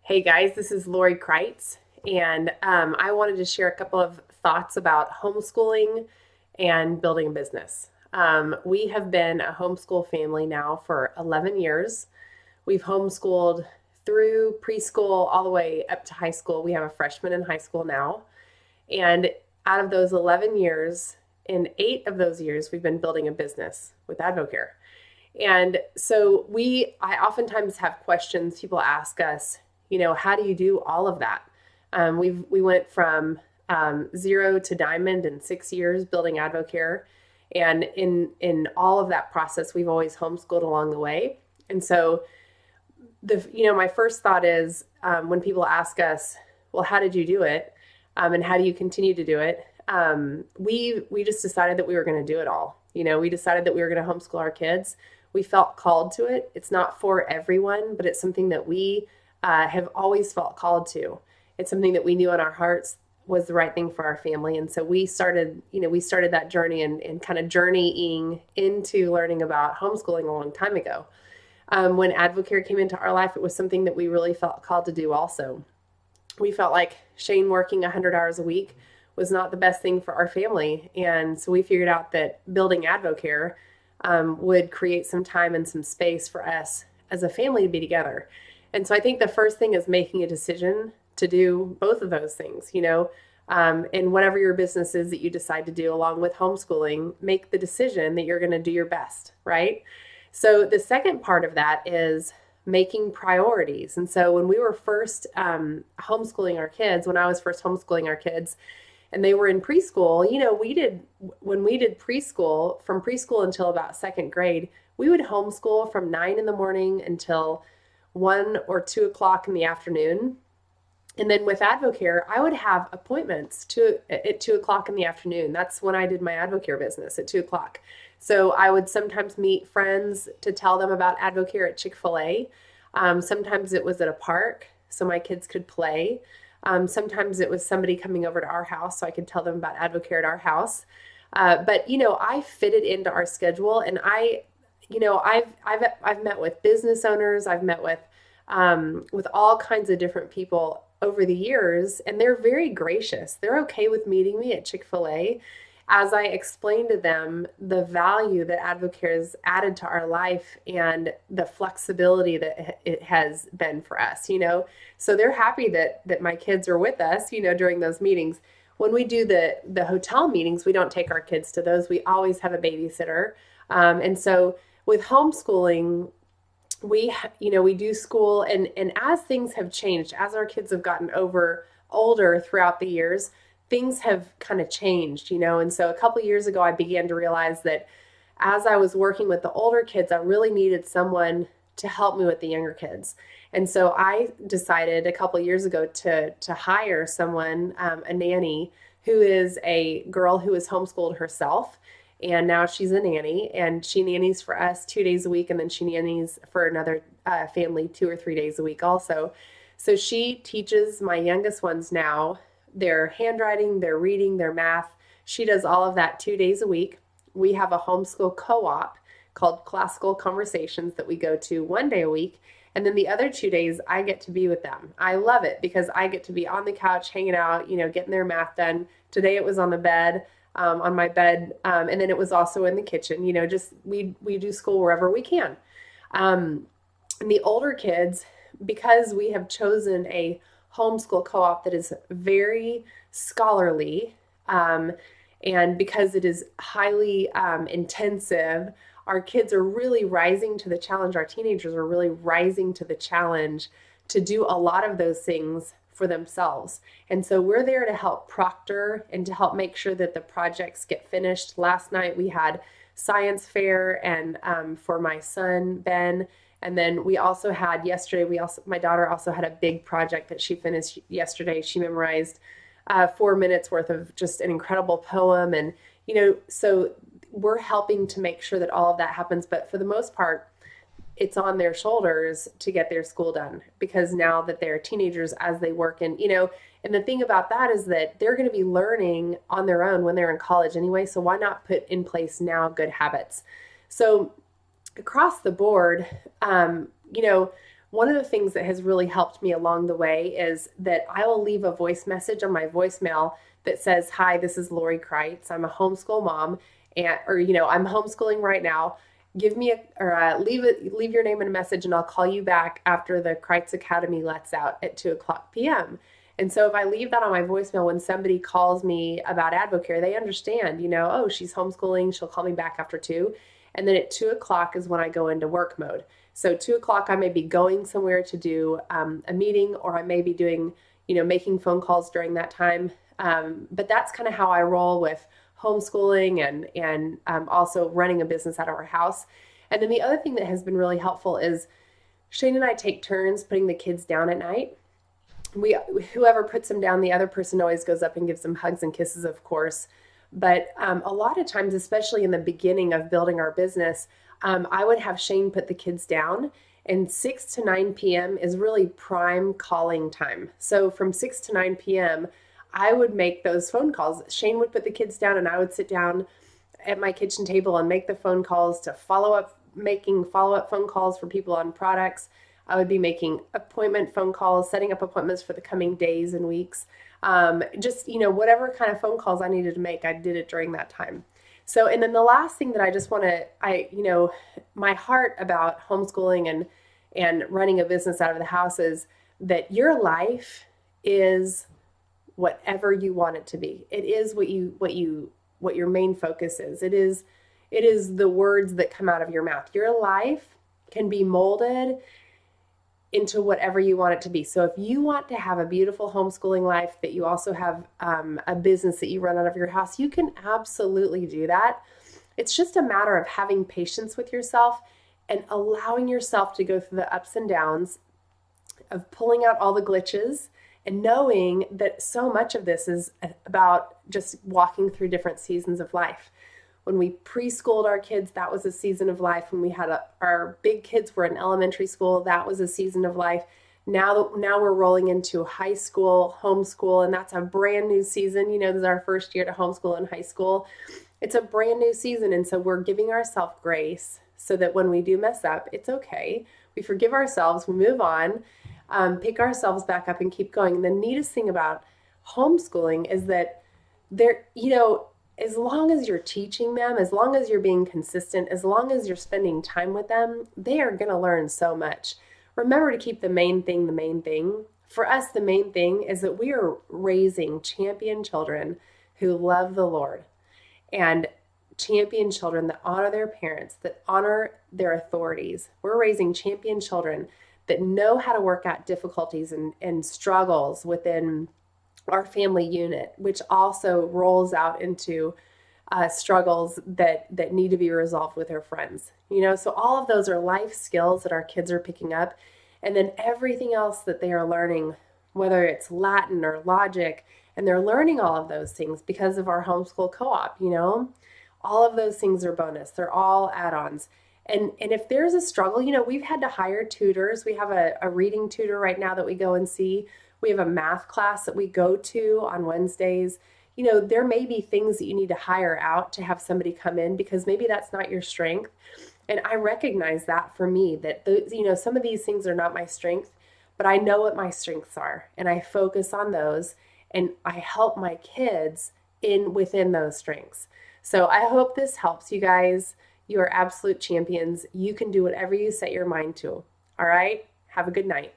Hey guys, this is Lori Kreitz, and I wanted to share a couple of thoughts about homeschooling and building a business. We have been a homeschool family now for 11 years. We've homeschooled through preschool all the way up to high school. We have a freshman in high school now. And out of those 11 years, in 8 of those years, we've been building a business with Advocare. And so I oftentimes have questions. People ask us, how do you do all of that? We went from zero to diamond in 6 years building Advocare, and in all of that process, we've always homeschooled along the way. And so my first thought is when people ask us, well, how did you do it, and how do you continue to do it? We just decided that we were going to do it all. We decided that we were going to homeschool our kids. We felt called to it. It's not for everyone, but it's something that we have always felt called to. It's something that we knew in our hearts was the right thing for our family. And so we started that journey and kind of journeying into learning about homeschooling a long time ago. When Advocare came into our life, it was something that we really felt called to do also. We felt like Shane working 100 hours a week was not the best thing for our family. And so we figured out that building Advocare would create some time and some space for us as a family to be together. And so I think the first thing is making a decision to do both of those things, and whatever your business is that you decide to do along with homeschooling, make the decision that you're going to do your best, right? So the second part of that is making priorities. And so when we were first homeschooling our kids, when I was first homeschooling our kids, and they were in preschool, when we did preschool, from preschool until about second grade, we would homeschool from 9 in the morning until 1 or 2 o'clock in the afternoon. And then with Advocare, I would have appointments at 2 o'clock in the afternoon. That's when I did my Advocare business, at 2 o'clock. So I would sometimes meet friends to tell them about Advocare at Chick-fil-A. Sometimes it was at a park so my kids could play. Sometimes it was somebody coming over to our house so I could tell them about Advocare at our house. But I fit it into our schedule, and I've met with business owners. I've met with all kinds of different people over the years, and they're very gracious. They're okay with meeting me at Chick-fil-A as I explain to them the value that Advocare has added to our life and the flexibility that it has been for us. So they're happy that my kids are with us, during those meetings. When we do the hotel meetings, we don't take our kids to those. We always have a babysitter. And so with homeschooling, we do school, and as things have changed, as our kids have gotten older throughout the years, things have kind of changed, and so a couple of years ago I began to realize that as I was working with the older kids, I really needed someone to help me with the younger kids. And so I decided a couple of years ago to hire someone, a nanny, who is a girl who is homeschooled herself. And now she's a nanny, and she nannies for us 2 days a week, and then she nannies for another family 2 or 3 days a week also. So she teaches my youngest ones now their handwriting, their reading, their math. She does all of that 2 days a week. We have a homeschool co-op called Classical Conversations that we go to 1 day a week. And then the other 2 days, I get to be with them. I love it because I get to be on the couch, hanging out, getting their math done. Today it was on the bed. On my bed, and then it was also in the kitchen. Just we do school wherever we can. And the older kids, because we have chosen a homeschool co-op that is very scholarly, and because it is highly intensive, our kids are really rising to the challenge. Our teenagers are really rising to the challenge to do a lot of those things for themselves. And so we're there to help proctor and to help make sure that the projects get finished. Last night we had science fair and for my son, Ben. And then we also had yesterday, my daughter also had a big project that she finished yesterday. She memorized 4 minutes worth of just an incredible poem. And, so we're helping to make sure that all of that happens. But for the most part, it's on their shoulders to get their school done, because now that they're teenagers, as they work, and and the thing about that is that they're going to be learning on their own when they're in college anyway. So why not put in place now good habits? So across the board, one of the things that has really helped me along the way is that I will leave a voice message on my voicemail that says, "Hi, this is Lori Kreitz. I'm a homeschool mom, and or I'm homeschooling right now. Give me leave your name and a message, and I'll call you back after the Kreitz Academy lets out at 2:00 p.m." And so if I leave that on my voicemail when somebody calls me about Advocare, they understand, oh, she's homeschooling. She'll call me back after 2. And then at 2:00 is when I go into work mode. So 2:00, I may be going somewhere to do a meeting, or I may be doing, making phone calls during that time. But that's kind of how I roll with homeschooling and also running a business out of our house. And then the other thing that has been really helpful is Shane and I take turns putting the kids down at night. Whoever puts them down, the other person always goes up and gives them hugs and kisses, of course. But a lot of times, especially in the beginning of building our business, I would have Shane put the kids down, and 6 to 9 p.m. is really prime calling time. So from 6 to 9 p.m., I would make those phone calls. Shane would put the kids down, and I would sit down at my kitchen table and make the phone calls to making follow-up phone calls for people on products. I would be making appointment phone calls, setting up appointments for the coming days and weeks. Whatever kind of phone calls I needed to make, I did it during that time. So, and then the last thing that I just want to, my heart about homeschooling and running a business out of the house is that your life is whatever you want it to be. It is what your main focus is. It is the words that come out of your mouth. Your life can be molded into whatever you want it to be. So if you want to have a beautiful homeschooling life, that you also have a business that you run out of your house, you can absolutely do that. It's just a matter of having patience with yourself and allowing yourself to go through the ups and downs of pulling out all the glitches and knowing that so much of this is about just walking through different seasons of life. When we preschooled our kids, that was a season of life. When we had our big kids were in elementary school, that was a season of life. Now we're rolling into high school, homeschool, and that's a brand new season. This is our first year to homeschool in high school. It's a brand new season, and so we're giving ourselves grace so that when we do mess up, it's okay. We forgive ourselves, we move on, pick ourselves back up and keep going. And the neatest thing about homeschooling is that as long as you're teaching them, as long as you're being consistent, as long as you're spending time with them, they are going to learn so much. Remember to keep the main thing the main thing. For us, the main thing is that we are raising champion children who love the Lord, and champion children that honor their parents, that honor their authorities. We're raising champion children that know how to work out difficulties and struggles within our family unit, which also rolls out into struggles that need to be resolved with their friends. So all of those are life skills that our kids are picking up. And then everything else that they are learning, whether it's Latin or logic, and they're learning all of those things because of our homeschool co-op, all of those things are bonus. They're all add-ons. And if there's a struggle, we've had to hire tutors. We have a reading tutor right now that we go and see. We have a math class that we go to on Wednesdays. There may be things that you need to hire out to have somebody come in because maybe that's not your strength. And I recognize that for me, that some of these things are not my strength, but I know what my strengths are, and I focus on those, and I help my kids within those strengths. So I hope this helps you guys. You are absolute champions. You can do whatever you set your mind to. All right? Have a good night.